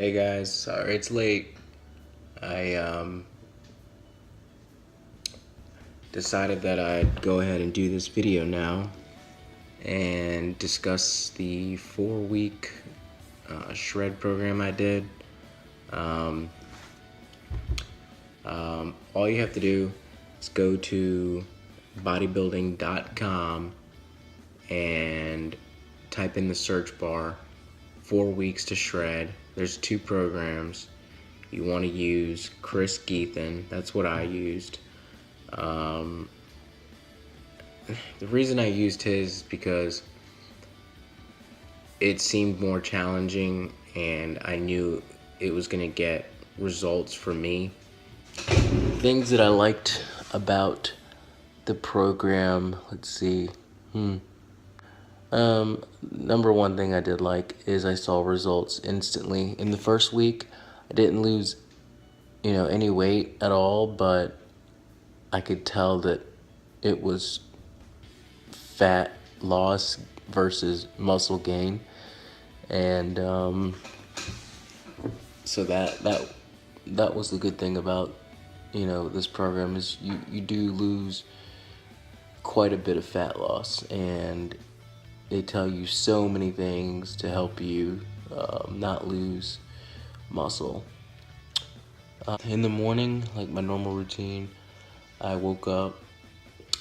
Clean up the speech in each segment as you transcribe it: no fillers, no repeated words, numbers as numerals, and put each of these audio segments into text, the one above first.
Hey guys, sorry it's late. I decided that I'd go ahead and do this video now and discuss the 4-week shred program I did. Um, all you have to do is go to bodybuilding.com and type in the search bar 4 weeks to shred. There's 2 programs. You want to use Chris Gethin. That's what I used. The reason I used his is because it seemed more challenging and I knew it was going to get results for me. Things that I liked about the program, let's see. Number one thing I did like is I saw results instantly. In the first week, I didn't lose, any weight at all, but I could tell that it was fat loss versus muscle gain. And so that was the good thing about, this program is you do lose quite a bit of fat loss, and they tell you so many things to help you not lose muscle. In the morning, like my normal routine, I woke up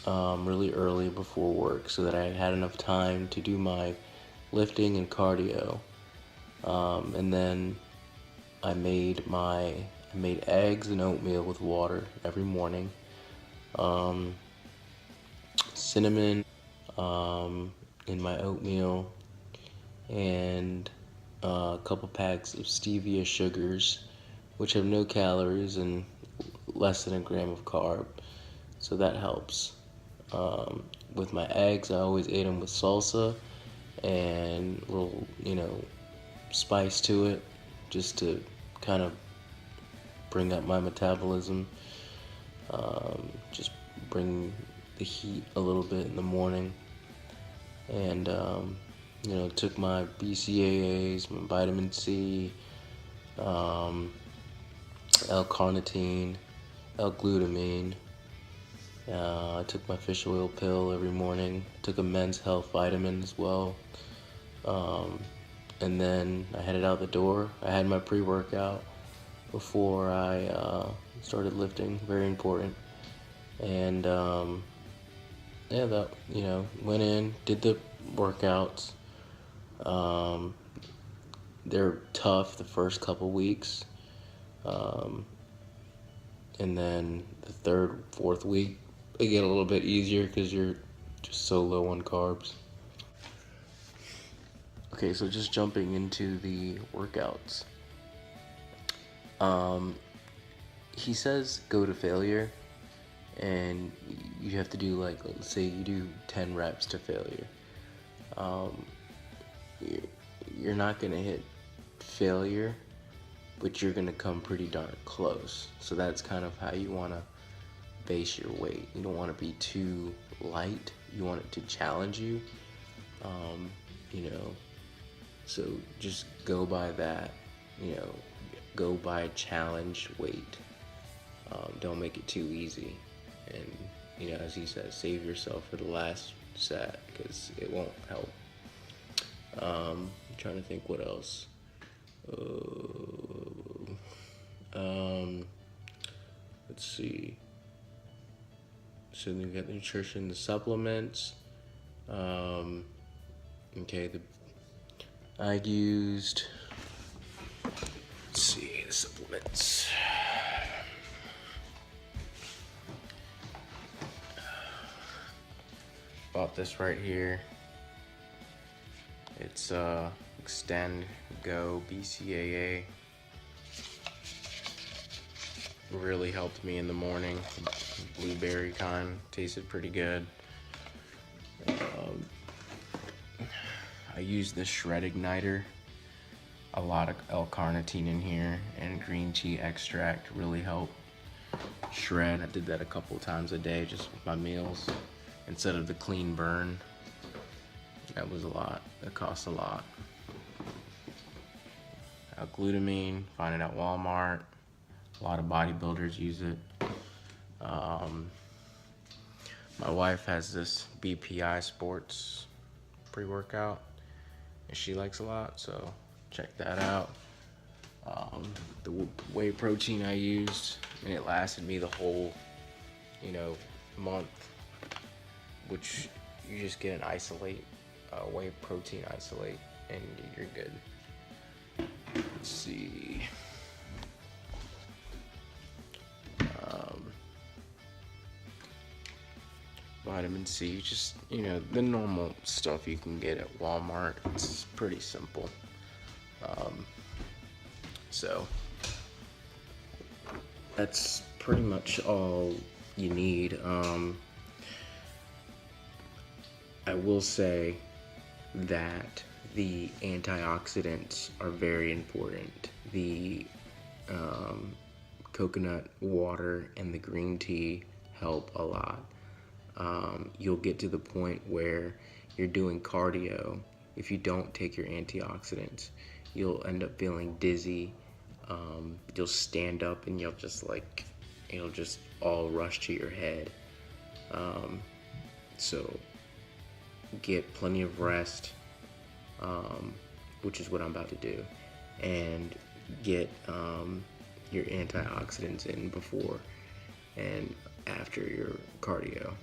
really early before work so that I had enough time to do my lifting and cardio. And then I made eggs and oatmeal with water every morning. Cinnamon in my oatmeal, and a couple packs of stevia sugars, which have no calories and less than a gram of carb. So that helps. With my eggs, I always ate them with salsa and a little, spice to it, just to kind of bring up my metabolism. Just bring the heat a little bit in the morning. And, took my BCAAs, my vitamin C, L-carnitine, L-glutamine. I took my fish oil pill every morning. Took a Men's Health vitamin as well. And then I headed out the door. I had my pre-workout before I started lifting. Very important. And went in, did the workouts. They're tough the first couple weeks. And then the third, fourth week, they get a little bit easier because you're just so low on carbs. Okay, so just jumping into the workouts. He says go to failure, and you have to do, like, let's say you do 10 reps to failure. You're not gonna hit failure, but you're gonna come pretty darn close. So that's kind of how you wanna base your weight. You don't wanna be too light. You want it to challenge you. So just go by that, go by challenge weight. Don't make it too easy. And, as he says, save yourself for the last set because it won't help. I'm trying to think what else. Let's see. So you got the nutrition, the supplements. I used, let's see, the supplements. Bought this right here. It's Extend Go BCAA. Really helped me in the morning. Blueberry kind, tasted pretty good. I used the Shred Igniter. A lot of L-carnitine in here and green tea extract really helped shred. I did that a couple times a day just with my meals instead of the clean burn. That was a lot. That cost a lot. Glutamine, find it at Walmart. A lot of bodybuilders use it. Um, my wife has this BPI Sports pre-workout, and she likes a lot, so check that out. The whey protein I used, and it lasted me the whole, month, which you just get an isolate, whey protein isolate, and you're good. Let's see. Vitamin C, just, the normal stuff you can get at Walmart. It's pretty simple. So that's pretty much all you need. I will say that the antioxidants are very important. The coconut water and the green tea help a lot. You'll get to the point where you're doing cardio. If you don't take your antioxidants, you'll end up feeling dizzy. You'll stand up and it'll just all rush to your head. So get plenty of rest, which is what I'm about to do, and get your antioxidants in before and after your cardio.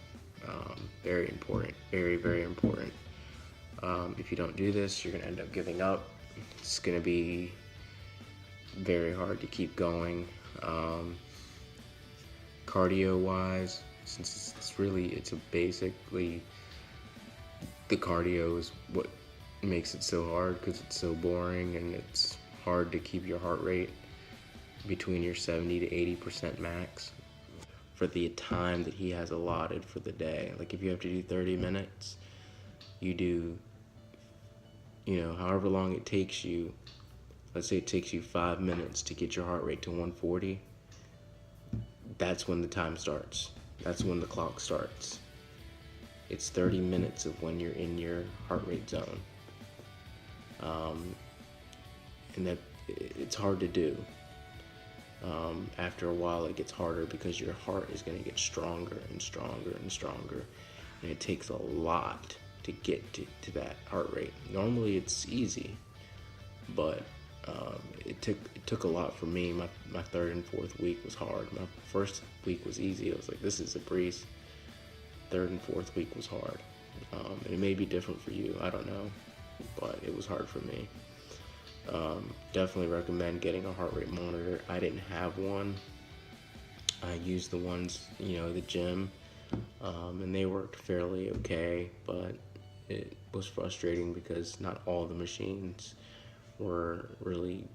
Very important, very, very important. If you don't do this, you're gonna end up giving up. It's gonna be very hard to keep going. Cardio wise, since it's basically, the cardio is what makes it so hard, because it's so boring and it's hard to keep your heart rate between your 70 to 80% max for the time that he has allotted for the day. Like if you have to do 30 minutes, you do, however long it takes you. Let's say it takes you 5 minutes to get your heart rate to 140. That's when the time starts. That's when the clock starts. It's 30 minutes of when you're in your heart rate zone. And that it's hard to do. After a while, it gets harder because your heart is going to get stronger and stronger and stronger. And it takes a lot to get to that heart rate. Normally it's easy, but it took a lot for me. My third and fourth week was hard. My first week was easy. I was like, this is a breeze. Third and fourth week was hard. And it may be different for you, I don't know, but it was hard for me. Definitely recommend getting a heart rate monitor. I didn't have one. I used the ones, at the gym, and they worked fairly okay, but it was frustrating because not all the machines were really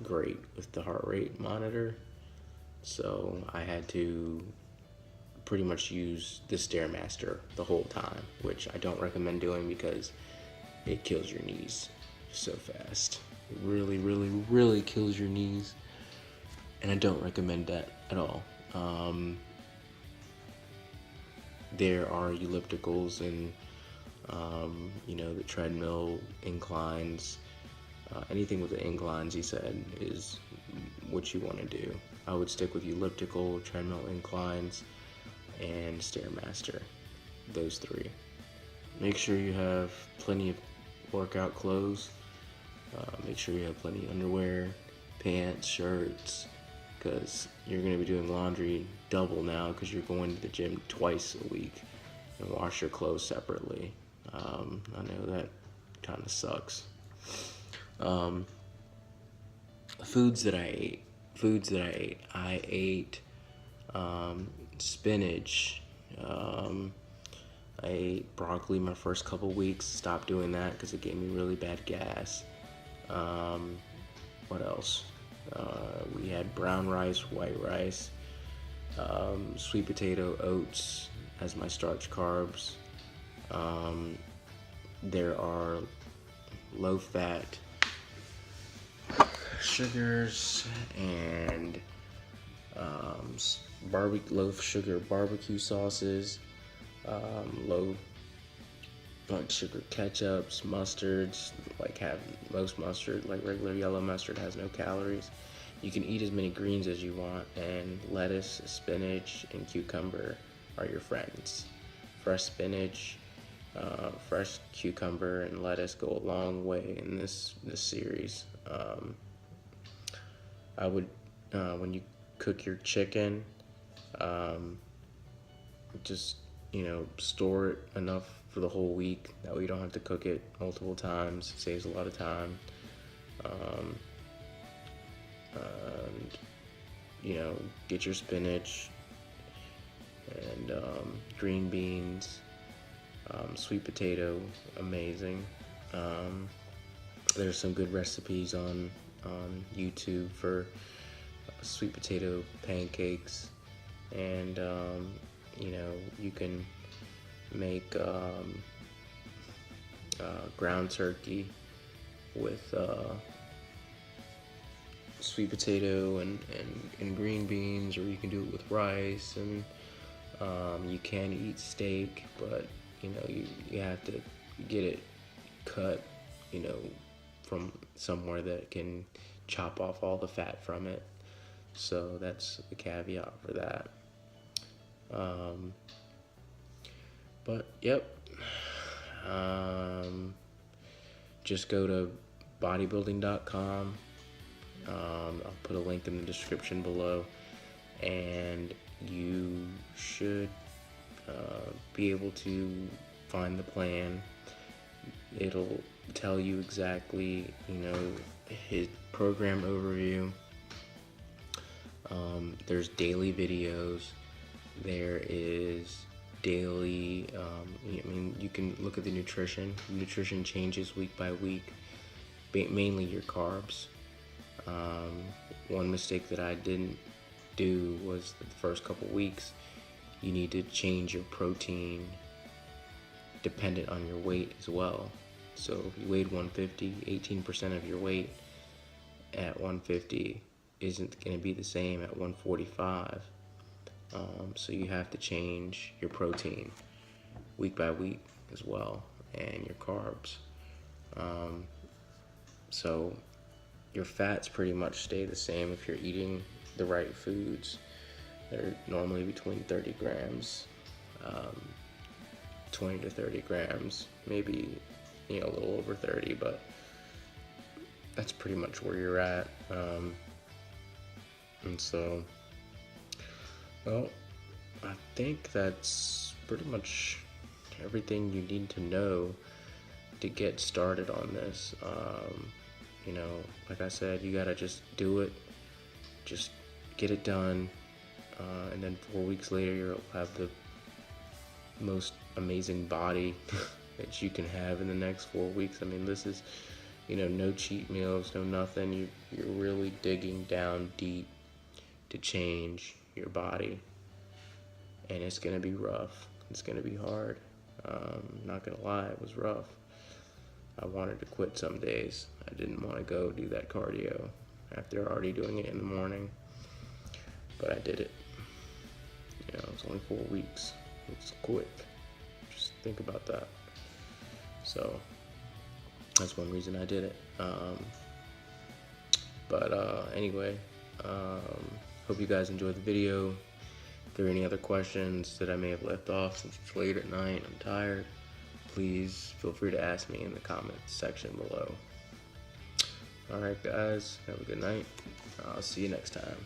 great with the heart rate monitor. So I had to pretty much use the Stairmaster the whole time, which I don't recommend doing because it kills your knees so fast. It really, really, really kills your knees, and I don't recommend that at all. There are ellipticals and the treadmill, inclines, anything with the inclines, he said, is what you want to do. I would stick with elliptical, treadmill, inclines, and Stairmaster. Those three. Make sure you have plenty of workout clothes. Make sure you have plenty of underwear, pants, shirts, because you're going to be doing laundry double now because you're going to the gym twice a week, and wash your clothes separately. I know that kind of sucks. Foods that I ate. I ate spinach. I ate broccoli my first couple weeks. Stopped doing that because it gave me really bad gas. What else? We had brown rice, white rice, sweet potato, oats as my starch carbs. There are low-fat sugars and low sugar barbecue sauces, low like sugar ketchups, mustards, like have most mustard, like regular yellow mustard has no calories. You can eat as many greens as you want, and lettuce, spinach, and cucumber are your friends. Fresh spinach, fresh cucumber, and lettuce go a long way in this series. I would when you cook your chicken, um, just store it enough for the whole week. That way you don't have to cook it multiple times. It saves a lot of time. Um, and get your spinach and green beans, sweet potato, amazing. There's some good recipes on YouTube for sweet potato pancakes, and you can make ground turkey with sweet potato and green beans, or you can do it with rice, and you can eat steak, but you have to get it cut from somewhere that can chop off all the fat from it. So that's the caveat for that. But yep, just go to bodybuilding.com. I'll put a link in the description below, and you should be able to find the plan. It'll tell you exactly, his program overview. There's daily videos. There is daily, you can look at the nutrition. Nutrition changes week by week, mainly your carbs. One mistake that I didn't do was the first couple weeks, you need to change your protein dependent on your weight as well. So if you weighed 150, 18% of your weight at 150 isn't going to be the same at 145. So you have to change your protein week by week as well, and your carbs. So your fats pretty much stay the same if you're eating the right foods. They're normally between 30 grams, 20 to 30 grams, maybe a little over 30, but that's pretty much where you're at. And so, well, I think that's pretty much everything you need to know to get started on this. Like I said, you gotta just do it, just get it done, and then 4 weeks later you'll have the most amazing body that you can have in the next 4 weeks. I mean, this is, no cheat meals, no nothing. You're really digging down deep to change your body, and it's gonna be rough. It's gonna be hard. Not gonna lie, it was rough. I wanted to quit some days. I didn't want to go do that cardio after already doing it in the morning, but I did it. It's only 4 weeks. It's quick. Just think about that. So that's one reason I did it. Anyway, hope you guys enjoyed the video. If there are any other questions that I may have left off since it's late at night, I'm tired, please feel free to ask me in the comments section below. Alright guys, have a good night. I'll see you next time.